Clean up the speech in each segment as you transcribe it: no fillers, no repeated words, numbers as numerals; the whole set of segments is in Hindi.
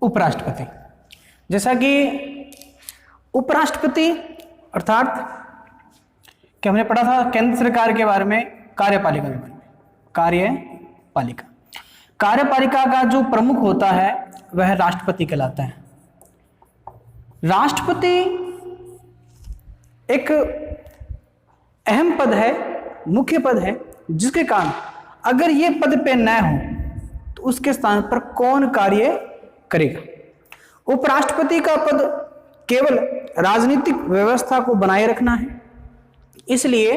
उपराष्ट्रपति। जैसा कि उपराष्ट्रपति अर्थात क्या हमने पढ़ा था केंद्र सरकार के बारे में, कार्यपालिका के बारे में। कार्यपालिका का जो प्रमुख होता है वह राष्ट्रपति कहलाता है। राष्ट्रपति एक अहम पद है, मुख्य पद है, जिसके कारण अगर ये पद पे न हो तो उसके स्थान पर कौन कार्य करेगा। उपराष्ट्रपति का पद केवल राजनीतिक व्यवस्था को बनाए रखना है, इसलिए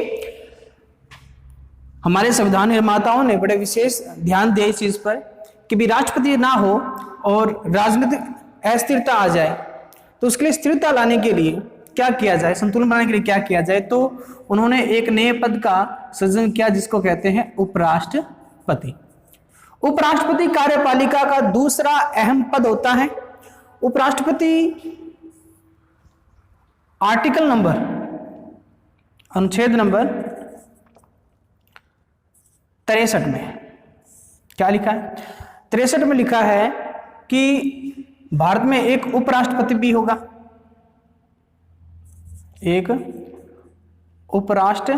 हमारे संविधान निर्माताओं ने बड़े विशेष ध्यान दिया इस चीज पर कि भी राष्ट्रपति ना हो और राजनीतिक अस्थिरता आ जाए तो उसके लिए स्थिरता लाने के लिए क्या किया जाए, संतुलन बनाने के लिए क्या किया जाए, तो उन्होंने एक नए पद का सृजन किया जिसको कहते हैं उपराष्ट्रपति। उपराष्ट्रपति कार्यपालिका का दूसरा अहम पद होता है। उपराष्ट्रपति आर्टिकल नंबर, अनुच्छेद नंबर 63 में क्या लिखा है? 63 में लिखा है कि भारत में एक उपराष्ट्रपति भी होगा, एक उपराष्ट्रपति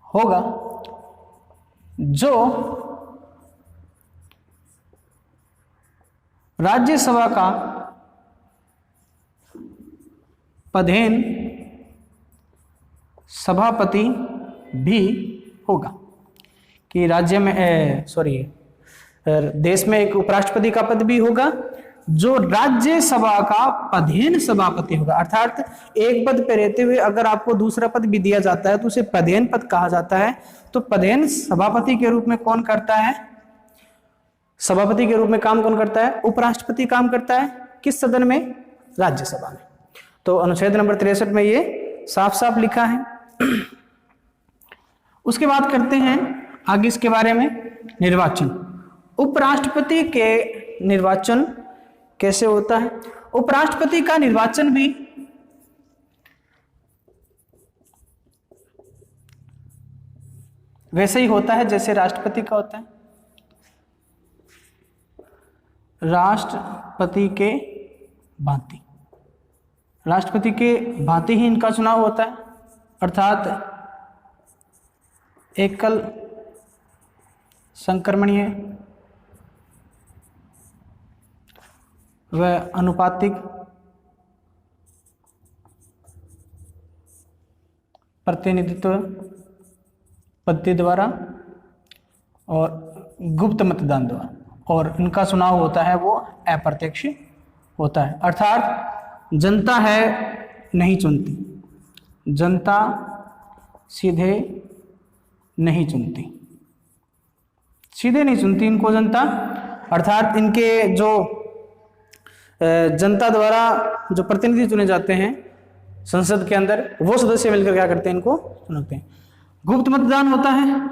होगा जो राज्यसभा का पदेन सभापति भी होगा। कि राज्य में देश में एक उपराष्ट्रपति का पद भी होगा जो राज्यसभा का पदेन सभापति होगा। अर्थात एक पद पे रहते हुए अगर आपको दूसरा पद भी दिया जाता है तो उसे पदेन पद कहा जाता है। तो पदेन सभापति के रूप में कौन करता है? सभापति के रूप में काम कौन करता है? उपराष्ट्रपति काम करता है। किस सदन में? राज्यसभा में। तो अनुच्छेद नंबर 63 में ये साफ साफ लिखा है। उसके बाद करते हैं आगे इसके बारे में निर्वाचन। उपराष्ट्रपति के निर्वाचन कैसे होता है? उपराष्ट्रपति का निर्वाचन भी वैसे ही होता है जैसे राष्ट्रपति का होता है। राष्ट्रपति के भांति ही इनका चुनाव होता है। अर्थात एकल संक्रमणीय व अनुपातिक प्रतिनिधित्व पद्धति द्वारा और गुप्त मतदान द्वारा, और इनका चुनाव होता है वो अप्रत्यक्ष होता है। अर्थात जनता है नहीं चुनती, जनता सीधे नहीं चुनती इनको जनता। अर्थात इनके जो जनता द्वारा जो प्रतिनिधि चुने जाते हैं संसद के अंदर, वो सदस्य मिलकर क्या करते हैं? इनको चुनते हैं। गुप्त मतदान होता है,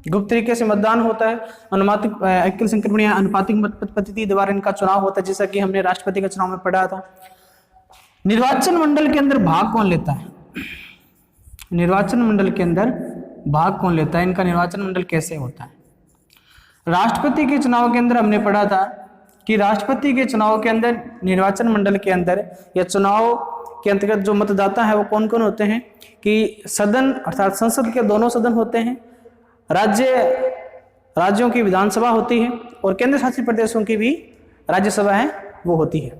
गुप्त तरीके से मतदान होता है। अनुपातिक एकल संक्रमणीय अनुपातिक मत पद्धति द्वारा इनका चुनाव होता है, जैसा कि हमने राष्ट्रपति का चुनाव में पढ़ा था। निर्वाचन मंडल के अंदर भाग कौन लेता है? निर्वाचन मंडल के अंदर भाग कौन लेता है? इनका निर्वाचन मंडल कैसे होता है? राष्ट्रपति के चुनाव के अंदर हमने पढ़ा था कि राष्ट्रपति के चुनाव के अंदर निर्वाचन मंडल के अंदर या चुनाव के अंतर्गत जो मतदाता है वो कौन कौन होते हैं? कि सदन अर्थात संसद के दोनों सदन होते हैं, राज्यों की विधानसभा होती है और केंद्र शासित प्रदेशों की भी राज्यसभा है वो होती है।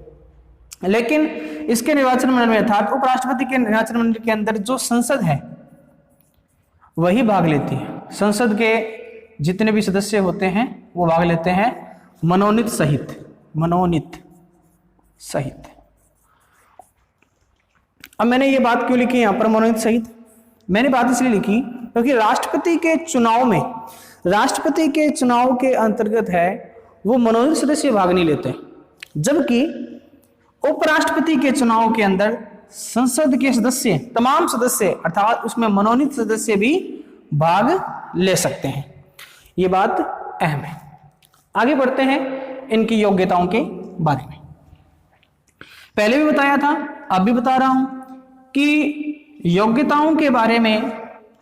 लेकिन इसके निर्वाचन मंडल में अर्थात उपराष्ट्रपति के निर्वाचन मंडल के अंदर जो संसद है वही भाग लेती है। संसद के जितने भी सदस्य होते हैं वो भाग लेते हैं मनोनीत सहित। अब मैंने ये बात क्यों लिखी यहाँ पर मनोनीत सहित? मैंने बात इसलिए लिखी क्योंकि राष्ट्रपति के चुनाव के अंतर्गत है वो मनोनीत सदस्य भाग नहीं लेते, जबकि उपराष्ट्रपति के चुनाव के अंदर संसद के सदस्य, तमाम सदस्य अर्थात उसमें मनोनीत सदस्य भी भाग ले सकते हैं। ये बात अहम है। आगे बढ़ते हैं इनकी योग्यताओं के बारे में। पहले भी बताया था, अब भी बता रहा हूं कि योग्यताओं के बारे में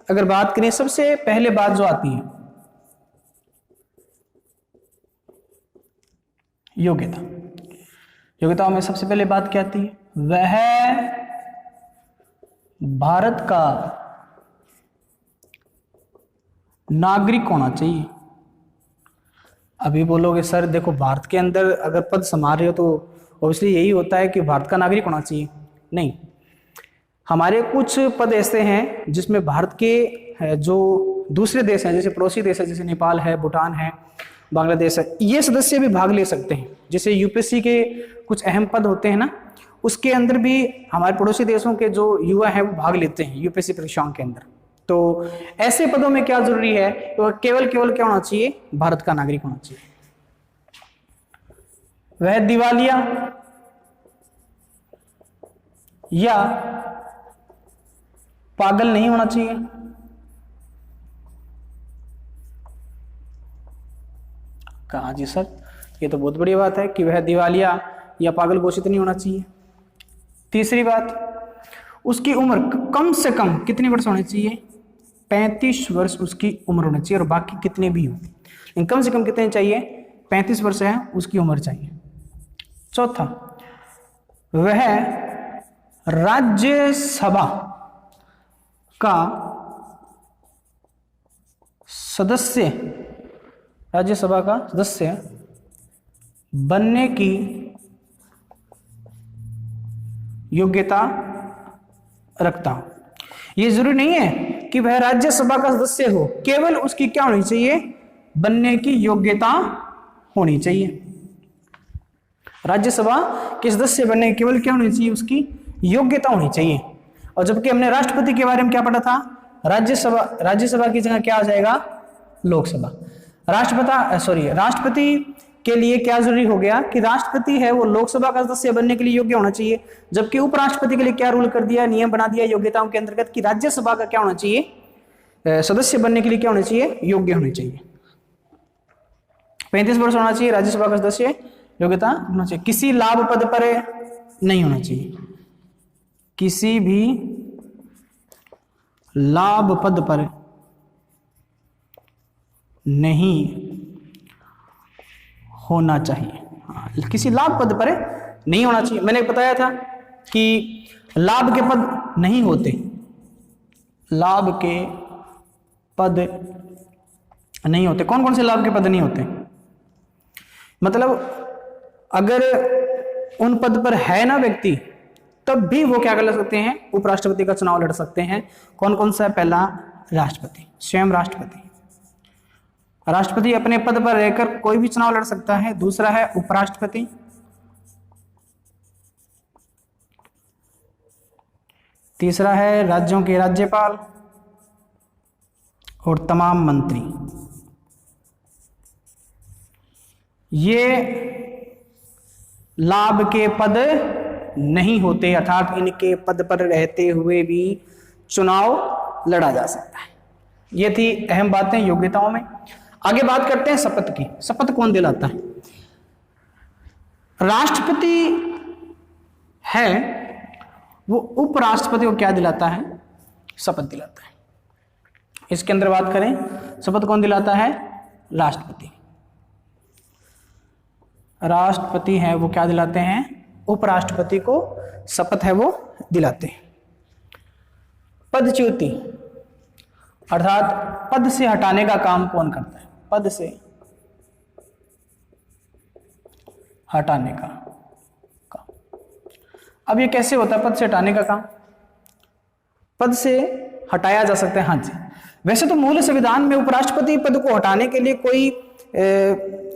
अगर बात करें, सबसे पहले बात जो आती है योग्यता। योग्यताओं में सबसे पहले बात क्या आती है? वह भारत का नागरिक होना चाहिए। अभी बोलोगे सर देखो भारत के अंदर अगर पद संभाल रहे हो तो ऑब्वियसली यही होता है कि भारत का नागरिक होना चाहिए। नहीं, हमारे कुछ पद ऐसे हैं जिसमें भारत के जो दूसरे देश हैं, जैसे पड़ोसी देश है, जैसे नेपाल है, भूटान है, बांग्लादेश है, ये सदस्य भी भाग ले सकते हैं। जैसे यूपीएससी के कुछ अहम पद होते हैं ना, उसके अंदर भी हमारे पड़ोसी देशों के जो युवा है वो भाग लेते हैं यूपीएससी परीक्षाओं के अंदर। तो ऐसे पदों में क्या जरूरी है? तो केवल क्या होना चाहिए? भारत का नागरिक होना चाहिए। वह दिवालिया या पागल नहीं होना चाहिए। कहा जी सर ये तो बहुत बड़ी बात है कि वह दिवालिया या पागल घोषित नहीं होना चाहिए। तीसरी बात, उसकी उम्र कम से कम कितनी वर्ष होनी चाहिए? 35 वर्ष उसकी उम्र होनी चाहिए, और बाकी कितने भी हो, लेकिन कम से कम कितने चाहिए? 35 वर्ष है उसकी उम्र चाहिए। चौथा, वह राज्यसभा का सदस्य बनने की योग्यता रखता हो। यह जरूरी नहीं है कि वह राज्यसभा का सदस्य हो, केवल उसकी क्या होनी चाहिए? बनने की योग्यता होनी चाहिए। राज्यसभा के सदस्य बनने की केवल क्या होनी चाहिए? उसकी योग्यता होनी चाहिए। और जबकि हमने राष्ट्रपति के बारे में क्या पढ़ा था? राज्यसभा की जगह क्या आ जाएगा? लोकसभा। राष्ट्रपति के लिए क्या जरूरी हो गया कि राष्ट्रपति है वो लोकसभा का सदस्य बनने के लिए योग्य होना चाहिए, जबकि उपराष्ट्रपति के लिए क्या रूल कर दिया, नियम बना दिया योग्यताओं के अंतर्गत कि राज्यसभा का क्या होना चाहिए? सदस्य बनने के लिए क्या होना चाहिए? योग्य होने चाहिए। 35 वर्ष होना चाहिए राज्यसभा का सदस्य, योग्यता होना चाहिए। किसी लाभ पद पर नहीं होना चाहिए, किसी भी लाभ पद पर नहीं होना चाहिए। हाँ, किसी लाभ पद पर नहीं होना चाहिए। मैंने बताया था कि लाभ के पद नहीं होते, लाभ के पद नहीं होते। कौन कौन से लाभ के पद नहीं होते? मतलब अगर उन पद पर है ना व्यक्ति, तब भी वो क्या कर सकते हैं? उपराष्ट्रपति का चुनाव लड़ सकते हैं। कौन कौन सा है? पहला राष्ट्रपति, स्वयं राष्ट्रपति। राष्ट्रपति अपने पद पर रहकर कोई भी चुनाव लड़ सकता है। दूसरा है उपराष्ट्रपति, तीसरा है राज्यों के राज्यपाल, और तमाम मंत्री। ये लाभ के पद नहीं होते, अर्थात इनके पद पर रहते हुए भी चुनाव लड़ा जा सकता है। ये थी अहम बातें योग्यताओं में। आगे बात करते हैं शपथ की। शपथ कौन दिलाता है? राष्ट्रपति है वो उपराष्ट्रपति को क्या दिलाता है? शपथ दिलाता है। इसके अंदर बात करें, शपथ कौन दिलाता है? राष्ट्रपति। राष्ट्रपति है वो क्या दिलाते हैं? उपराष्ट्रपति को शपथ है वो दिलाते हैं। पदच्युति अर्थात पद से हटाने का काम कौन करता है? पद से हटाने का काम। अब ये कैसे होता है पद से हटाने का काम? पद से हटाया जा सकता है, हाँ जी। वैसे तो मूल संविधान में उपराष्ट्रपति पद को हटाने के लिए कोई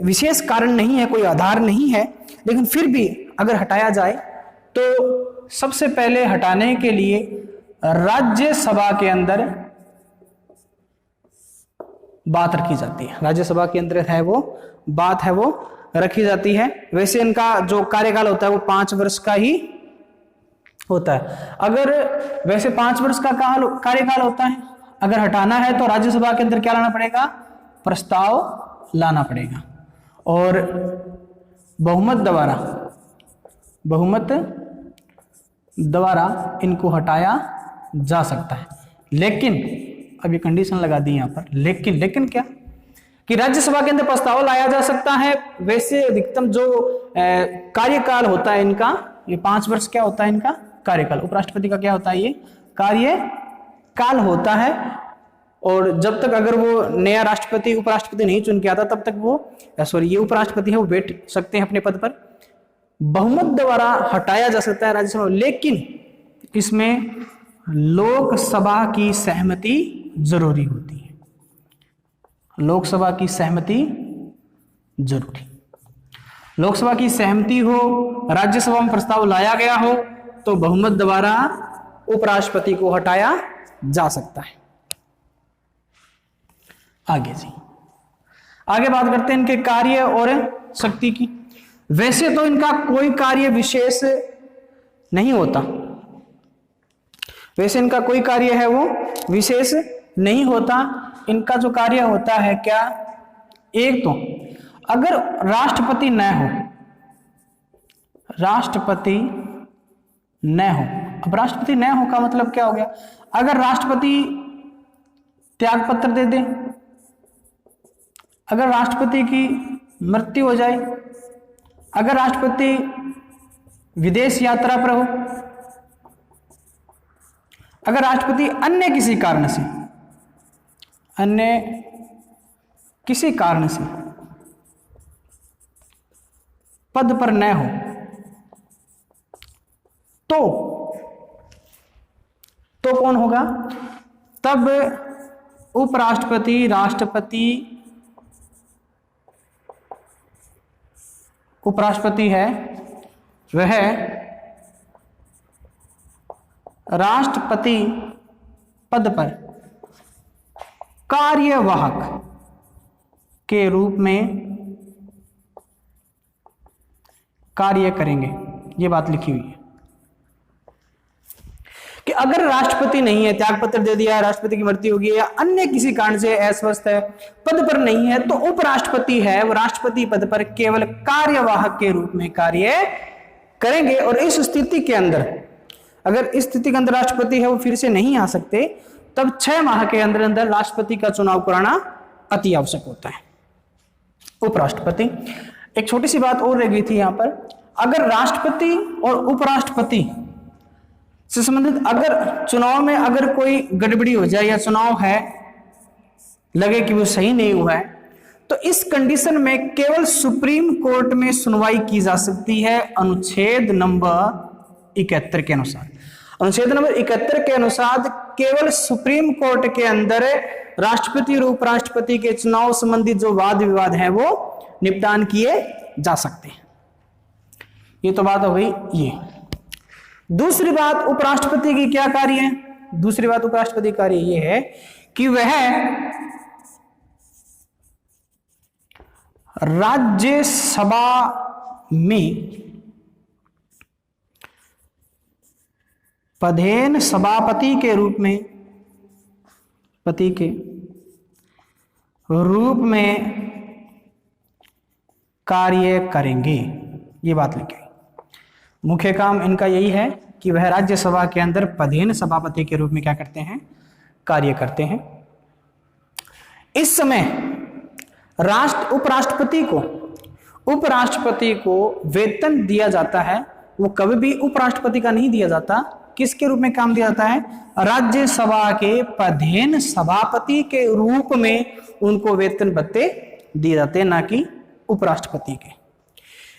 विशेष कारण नहीं है, कोई आधार नहीं है, लेकिन फिर भी अगर हटाया जाए तो सबसे पहले हटाने के लिए राज्यसभा के अंदर बात रखी जाती है। राज्यसभा के अंदर है वो बात है वो रखी जाती है। वैसे इनका जो कार्यकाल होता है वो 5 वर्ष का ही होता है। अगर वैसे 5 वर्ष का कार्यकाल होता है, अगर हटाना है तो राज्यसभा के अंदर क्या लाना पड़ेगा? प्रस्ताव लाना पड़ेगा, और बहुमत द्वारा इनको हटाया जा सकता है। लेकिन अब ये कंडीशन लगा दी यहां पर, लेकिन क्या कि राज्यसभा के अंदर प्रस्ताव लाया जा सकता है। वैसे अधिकतम जो कार्यकाल होता है इनका, ये 5 वर्ष क्या होता है इनका कार्यकाल। उपराष्ट्रपति का क्या होता है, ये कार्यकाल होता है। और जब तक अगर वो नया राष्ट्रपति उपराष्ट्रपति नहीं चुन के आता तब तक वो ये उपराष्ट्रपति है वो बैठ सकते हैं अपने पद पर। बहुमत द्वारा हटाया जा सकता है राज्यसभा, लेकिन इसमें लोकसभा की सहमति जरूरी होती है। लोकसभा की सहमति जरूरी, लोकसभा की सहमति हो, राज्यसभा में प्रस्ताव लाया गया हो तो बहुमत द्वारा उपराष्ट्रपति को हटाया जा सकता है। आगे जी, आगे बात करते हैं इनके कार्य और शक्ति की। वैसे तो इनका कोई कार्य विशेष नहीं होता, वैसे इनका कोई कार्य है वो विशेष नहीं होता। इनका जो कार्य होता है क्या, एक तो अगर राष्ट्रपति न हो, राष्ट्रपति न हो, अब राष्ट्रपति न हो का मतलब क्या हो गया, अगर राष्ट्रपति त्याग पत्र दे दे, अगर राष्ट्रपति की मृत्यु हो जाए, अगर राष्ट्रपति विदेश यात्रा पर हो, अगर राष्ट्रपति अन्य किसी कारण से, अन्य किसी कारण से पद पर न हो तो कौन होगा, तब उपराष्ट्रपति, राष्ट्रपति, उपराष्ट्रपति है वह राष्ट्रपति पद पर कार्यवाहक के रूप में कार्य करेंगे। ये बात लिखी हुई है कि अगर राष्ट्रपति नहीं है, त्याग पत्र दे दिया, राष्ट्रपति की मृत्यु होगी या अन्य किसी कारण से अस्वस्थ है, पद पर नहीं है, तो उपराष्ट्रपति है वो राष्ट्रपति पद पर केवल कार्यवाहक के रूप में कार्य करेंगे। और इस स्थिति के अंदर, अगर इस स्थिति के अंदर राष्ट्रपति है वो फिर से नहीं आ सकते, तब 6 माह के अंदर अंदर राष्ट्रपति का चुनाव कराना अति आवश्यक होता है। उपराष्ट्रपति, एक छोटी सी बात और रह गई थी यहां पर, अगर राष्ट्रपति और उपराष्ट्रपति से संबंधित अगर चुनाव में अगर कोई गड़बड़ी हो जाए या चुनाव है लगे कि वो सही नहीं हुआ है, तो इस कंडीशन में केवल सुप्रीम कोर्ट में सुनवाई की जा सकती है अनुच्छेद नंबर 71 के अनुसार। अनुच्छेद नंबर 71 के अनुसार केवल सुप्रीम कोर्ट के अंदर राष्ट्रपति और उपराष्ट्रपति के चुनाव संबंधित जो वाद विवाद है वो निपटान किए जा सकते हैं। ये तो बात हो गई ये। दूसरी बात उपराष्ट्रपति की क्या कार्य है, दूसरी बात उपराष्ट्रपति कार्य ये है कि वह राज्यसभा में पदेन सभापति के रूप में, पति के रूप में कार्य करेंगे। ये बात लिखी। मुख्य काम इनका यही है कि वह राज्यसभा के अंदर पदेन सभापति के रूप में क्या करते हैं, कार्य करते हैं। इस समय उपराष्ट्रपति को वेतन दिया जाता है, वो कभी भी उपराष्ट्रपति का नहीं दिया जाता। किसके रूप में काम दिया जाता है, राज्यसभा के पदेन सभापति के रूप में उनको वेतन भत्ते दिए जाते हैं, ना कि उपराष्ट्रपति के।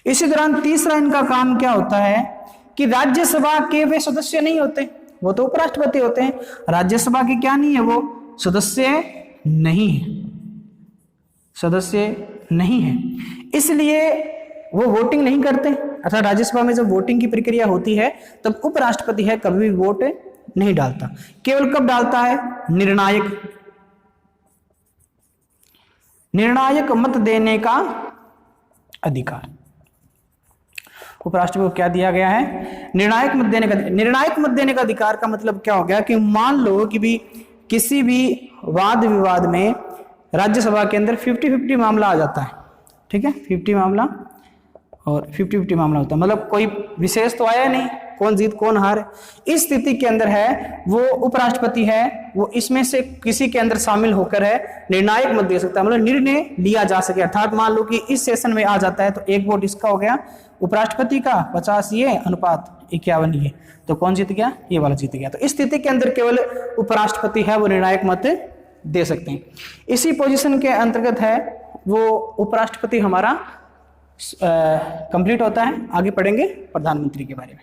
इसी दौरान तीसरा इनका काम क्या होता है कि राज्यसभा के वे सदस्य नहीं होते, वो तो उपराष्ट्रपति होते हैं। राज्यसभा के क्या नहीं है, वो सदस्य नहीं है, सदस्य नहीं है, इसलिए वो वोटिंग नहीं करते। अर्थात राज्यसभा में जब वोटिंग की प्रक्रिया होती है तब उपराष्ट्रपति है कभी भी वोट नहीं डालता। केवल कब डालता है, निर्णायक मत देने का अधिकार। उपराष्ट्रपति को क्या दिया गया है, निर्णायक मत देने का। निर्णायक मत देने का अधिकार का मतलब क्या हो गया कि मान लो कि भी किसी भी वाद विवाद में राज्यसभा के अंदर 50-50 मामला आ जाता है, ठीक है, 50 मामला और 50-50 मामला होता है, मतलब कोई विशेष तो आया नहीं, कौन जीत कौन हार। इस स्थिति के अंदर है वो उपराष्ट्रपति है, वो इसमें से किसी के अंदर शामिल होकर है निर्णायक मत दे सकता है, मतलब निर्णय लिया जा सके। अर्थात मान लो कि इस सेशन में आ जाता है तो एक वोट इसका हो गया उपराष्ट्रपति का, 50 ये अनुपात 51 ये, तो कौन जीत गया, ये वाला जीत गया। तो इस स्थिति के अंदर केवल उपराष्ट्रपति है वो निर्णायक मत दे सकते हैं। इसी पोजीशन के अंतर्गत है वो उपराष्ट्रपति हमारा कंप्लीट होता है। आगे पढ़ेंगे प्रधानमंत्री के बारे में।